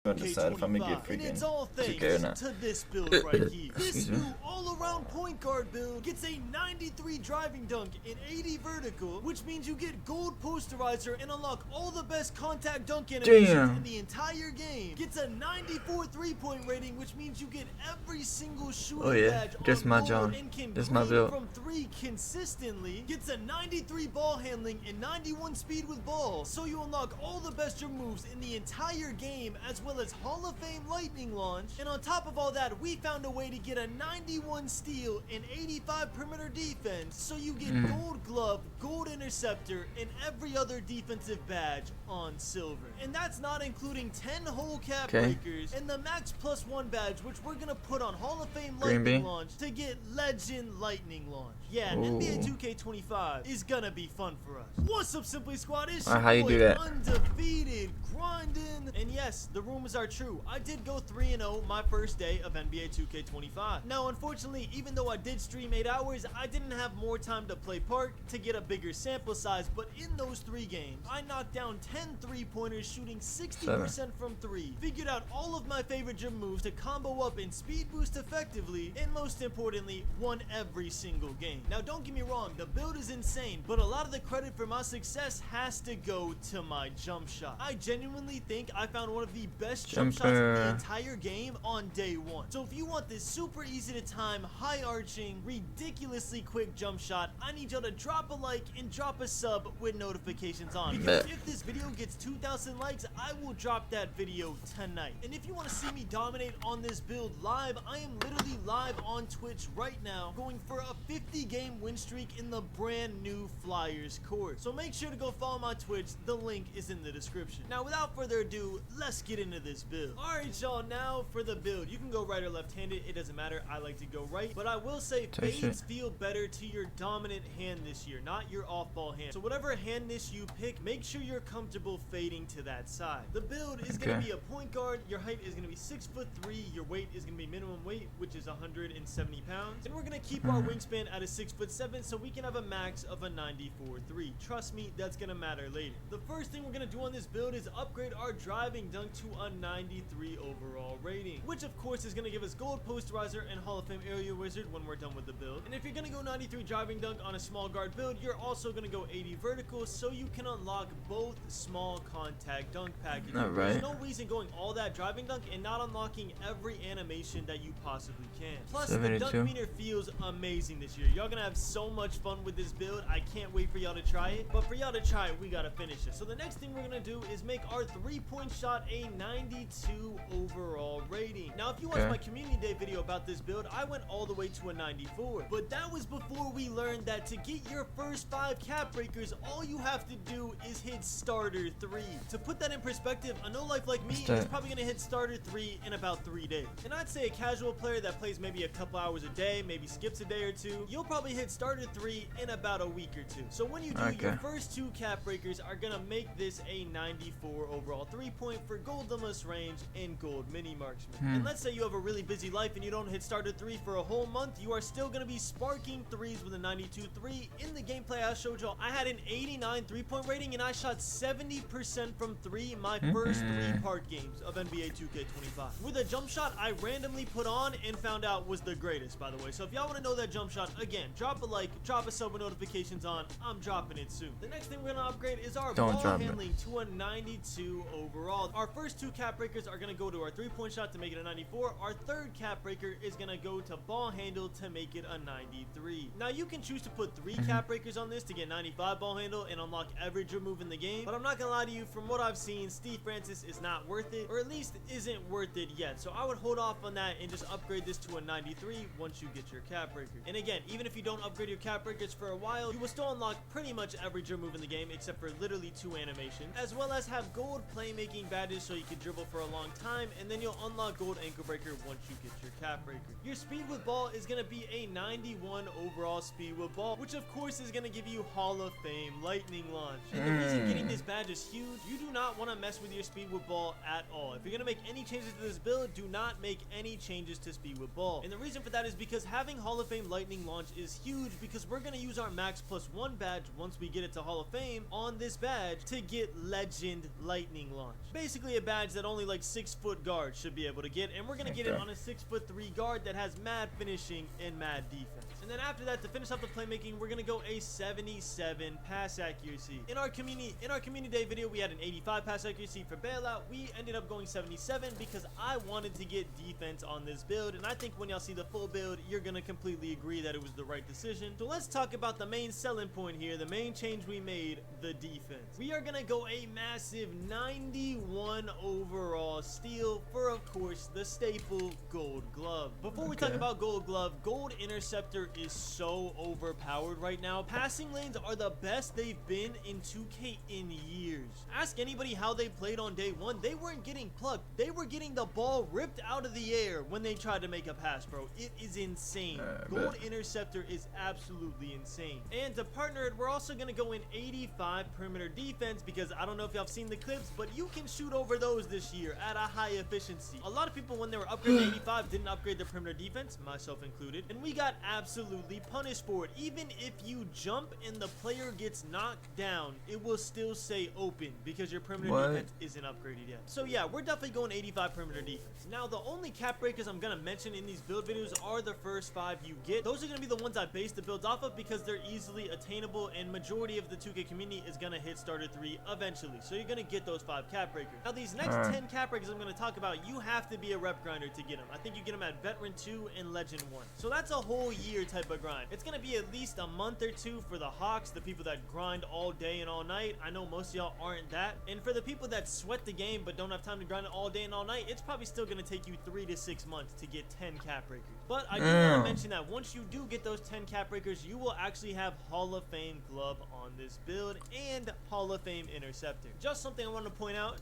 gonna decide if I'm gonna get freaking 2K or not. To this build right here. This Excuse me. new all-around point guard build gets a 93 driving dunk and 80 vertical, which means you get gold posterizer and unlock all the best contact dunk animations in the entire game. Gets a 94 3-point rating, which means you get every single shooting badge just on my gold John. and can Just my green build. from 3 consistently. Gets a 93 ball handling and 91 speed with ball, so you unlock all the best your moves in the entire game, as well as Hall of Fame lightning launch. And on top of all that, we found a way to get a 91 steal and 85 perimeter defense, so you get gold glove, gold interceptor, and every other defensive badge on silver. And that's not including 10 whole cap breakers and the max +1 badge, which we're gonna put on Hall of Fame lightning launch to get legend lightning launch. Yeah, NBA 2K25 is gonna be fun for us. What's up, Simply Squad? It's your how you do boy, that? Undefeated, grinding. And yes, the rumors are true. I did go 3-0 my first day of NBA 2K25. Now, unfortunately, even though I did stream 8 hours, I didn't have more time to play Park to get a bigger sample size, but in those 3 games, I knocked down 10 3-pointers, shooting 60% from 3, figured out all of my favorite gym moves to combo up and speed boost effectively, and most importantly, won every single game. Now, don't get me wrong, the build is insane, but a lot of the credit for my success has to go to my jump shot. I genuinely think I found one of the best jump shots in the entire game on day 1. So if you want this super easy to time, high arching, ridiculously quick jump shot, I need y'all to drop a like and drop a sub with notifications on. Because if this video gets 2,000 likes, I will drop that video tonight. And if you want to see me dominate on this build live, I am literally live on Twitch right now, going for a 50-game win streak in the brand new Flyers course. So make sure to go follow my Twitch. The link is in the description. Now, without further ado, let's get into this build. Alright, y'all, now for the build. You can go right or left-handed. It doesn't matter. I like to go right. But I will say fades feel better to your dominant hand this year, not your off-ball hand. So whatever hand this you pick, make sure you're comfortable fading to that side. The build is going to be a point guard. Your height is going to be 6'3". Your weight is going to be minimum weight, which is 170 pounds. And we're going to keep our wingspan at a 6'7", so we can have a max of a 94.3. Trust me, that's going to matter later. The first thing we're going to do on this build is upgrade our driving dunk to a 93 overall rating, which of course is going to give us gold posterizer and Hall of Fame area wizard when we're done with the build. And if you're going to go 93 driving dunk on a small guard build, you're also going to go 80 vertical, so you can unlock both small contact dunk packages. There's no reason going all that driving dunk and not unlocking every animation that you possibly can. Plus, the dunk meter feels amazing this year. Y'all gonna have so much fun with this build. I can't wait for y'all to try it. But for y'all to try it, we gotta finish it. So the next thing we're gonna do is make our 3-point shot a 92 overall rating. Now, if you watched my community day video about this build, I went all the way to a 94. But that was before we learned that to get your first 5 cap breakers, all you have to do is hit starter 3. To put that in perspective, a no-life like me is probably gonna hit starter 3 in about 3 days. And I'd say a casual player that plays maybe a couple hours a day, maybe skips a day or 2, you'll probably hit starter 3 in about a week or 2. So when you do, your first 2 cap breakers are gonna make this a 94 overall 3-point for gold Limitless range and gold mini marksman. And let's say you have a really busy life and you don't hit starter 3 for a whole month, you are still gonna be sparking 3s with a 92.3. In the gameplay I showed y'all, I had an 89 3-point rating and I shot 70% from 3 my first 3 park games of NBA 2K25. With a jump shot I randomly put on and found out was the greatest, by the way. So if y'all want to know that jump shot, again, drop a like, drop a sub with notifications on. I'm dropping it soon. The next thing we're gonna upgrade is our ball handling to a 92 overall. Our first 2 cap breakers are gonna go to our 3-point shot to make it a 94. Our third cap breaker is gonna go to ball handle to make it a 93. Now you can choose to put 3 cap breakers on this to get 95 ball handle and unlock every dribble move in the game, but I'm not gonna lie to you, from what I've seen, Steve Francis is not worth it, or at least isn't worth it yet. So I would hold off on that and just upgrade this to a 93 once you get your cap breaker. And again, even if you don't upgrade your cap breakers for a while, you will still unlock pretty much every dribble move in the game except for literally 2 animations, as well as have gold playmaking badges so you can dribble for a long time, and then you'll unlock gold ankle breaker once you get your cap breaker. Your speed with ball is going to be a 91 overall speed with ball, which of course is going to give you Hall of Fame lightning launch. And the reason getting this badge is huge. You do not want to mess with your speed with ball at all. If you're going to make any changes to this build, do not make any changes to speed with ball. And the reason for that is because having Hall of Fame lightning launch is huge, because we're going to use our max +1 badge once we get it to Hall of Fame on this badge to get legend lightning launch. Basically a badge that only like 6-foot guards should be able to get, and we're going to get it on a 6'3" guard that has mad finishing and mad defense. And then after that, to finish off the playmaking, we're going to go a 77 pass accuracy. In our community day video, we had an 85 pass accuracy for bailout. We ended up going 77 because I wanted to get defense on this build, and I think when y'all see the full build, you're going to completely agree that it was the right decision. So let's talk about the main selling point here, the main change we made, the defense. We are going to go a massive 91 overall steal for, of course, the staple gold glove. Before we talk about gold glove, gold interceptor is so overpowered right now. Passing lanes are the best they've been in 2K in years. Ask anybody how they played on day one. They weren't getting plucked. They were getting the ball ripped out of the air when they tried to make a pass, bro. It is insane. Gold interceptor is absolutely insane. And to partner it, we're also going to go in 85 perimeter defense, because I don't know if y'all have seen the clips, but you can shoot over those this year at a high efficiency. A lot of people, when they were upgrading 85, didn't upgrade their perimeter defense, myself included, and we got absolutely punished for it. Even if you jump and the player gets knocked down, it will still say open because your perimeter defense isn't upgraded yet. So yeah, we're definitely going 85 perimeter defense. Now, the only cap breakers I'm going to mention in these build videos are the first 5 you get. Those are going to be the ones I base the builds off of because they're easily attainable, and majority of the 2K community is going to hit starter 3 eventually. So you're going to get those 5 cap breakers. Now, these next 10 cap breakers I'm going to talk about, you have to be a rep grinder to get them. I think you get them at Veteran 2 and Legend 1. So that's a whole year type of grind. It's going to be at least a month or 2 for the Hawks, the people that grind all day and all night. I know most of y'all aren't that. And for the people that sweat the game but don't have time to grind it all day and all night, it's probably still going to take you 3 to 6 months to get 10 cap breakers. But I do want to mention that once you do get those 10 cap breakers, you will actually have Hall of Fame glove on this build and Hall of Fame interceptor. Just something I want to point out.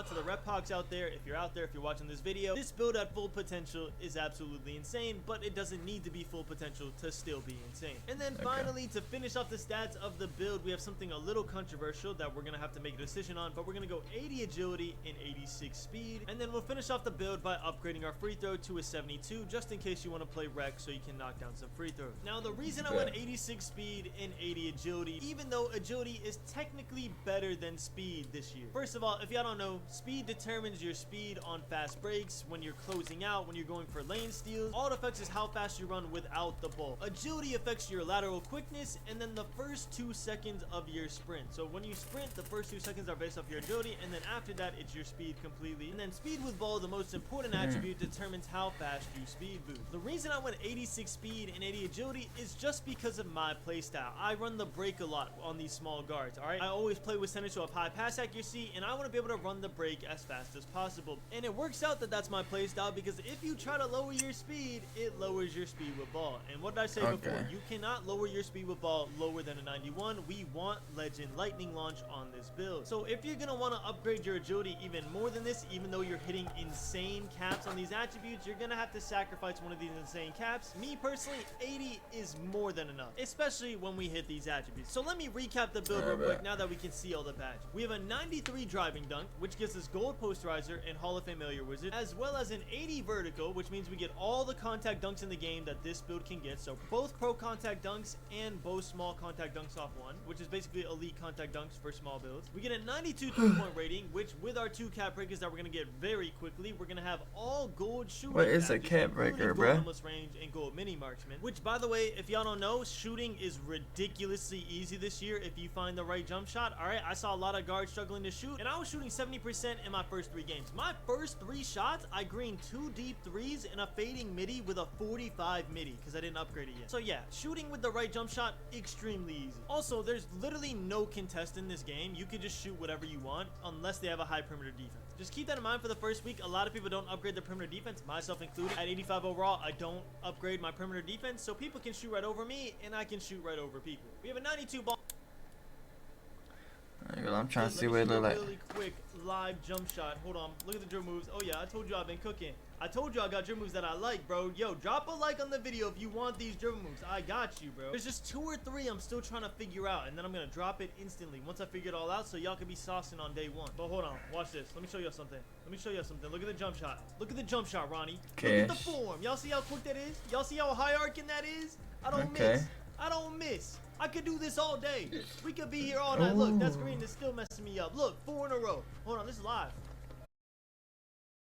To the rep hogs out there, if you're watching this video, this build at full potential is absolutely insane, but it doesn't need to be full potential to still be insane. And then finally, to finish off the stats of the build, we have something a little controversial that we're going to have to make a decision on, but we're going to go 80 agility and 86 speed, and then we'll finish off the build by upgrading our free throw to a 72, just in case you want to play rec so you can knock down some free throws. Now, the reason I went 86 speed and 80 agility, even though agility is technically better than speed this year. First of all, if y'all don't know, speed determines your speed on fast breaks, when you're closing out, when you're going for lane steals. All it affects is how fast you run without the ball. Agility affects your lateral quickness and then the first 2 seconds of your sprint. So when you sprint, the first 2 seconds are based off your agility, and then after that, it's your speed completely. And then speed with ball, the most important attribute, determines how fast you speed boost. The reason I went 86 speed and 80 agility is just because of my playstyle. I run the break a lot on these small guards, alright? I always play with centers who have high pass accuracy, and I want to be able to run the break as fast as possible. And it works out that that's my playstyle, because if you try to lower your speed, it lowers your speed with ball. And what did I say before? You cannot lower your speed with ball lower than a 91. We want legend lightning launch on this build. So if you're going to want to upgrade your agility even more than this, even though you're hitting insane caps on these attributes, you're going to have to sacrifice one of these insane caps. Me personally, 80 is more than enough, especially when we hit these attributes. So let me recap the build real quick now that we can see all the badges. We have a 93 driving dunk, which gives us gold posterizer and Hall of Fame Failure Wizard, as well as an 80 vertical, which means we get all the contact dunks in the game that this build can get. So both pro contact dunks and both small contact dunks off one, which is basically elite contact dunks for small builds. We get a 92 3-point rating, which with our 2 cap breakers that we're going to get very quickly, we're going to have all gold shooting. What is a cap breaker, bro? Limitless range and gold mini marksman, which, by the way, if y'all don't know, shooting is ridiculously easy this year if you find the right jump shot. All right, I saw a lot of guards struggling to shoot, and I was shooting 70% in my first 3 games. My first 3 shots, I greened 2 deep threes and a fading midi with a 45 midi because I didn't upgrade it yet. So yeah, shooting with the right jump shot, extremely easy. Also, there's literally no contest in this game. You can just shoot whatever you want unless they have a high perimeter defense. Just keep that in mind for the first week. A lot of people don't upgrade their perimeter defense, myself included. At 85 overall, I don't upgrade my perimeter defense, so people can shoot right over me, and I can shoot right over people. We have a 92 ball. I'm trying to see Let what me it show you look a like. really quick live jump shot. Hold on. Look at the dribble moves. Oh, yeah. I told you I've been cooking. I told you I got dribble moves that I like, bro. Yo, drop a like on the video if you want these dribble moves. I got you, bro. There's just 2 or 3 I'm still trying to figure out, and then I'm going to drop it instantly once I figure it all out so y'all can be saucing on day 1. But hold on. Watch this. Let me show you something. Let me show you something. Look at the jump shot. Look at the jump shot, Ronnie. Look at the form. Y'all see how quick that is? Y'all see how high-arcing that is? I don't miss. I don't miss. I could do this all day. We could be here all night. Look, that's green. It's still messing me up. Look, 4 in a row. Hold on. This is live.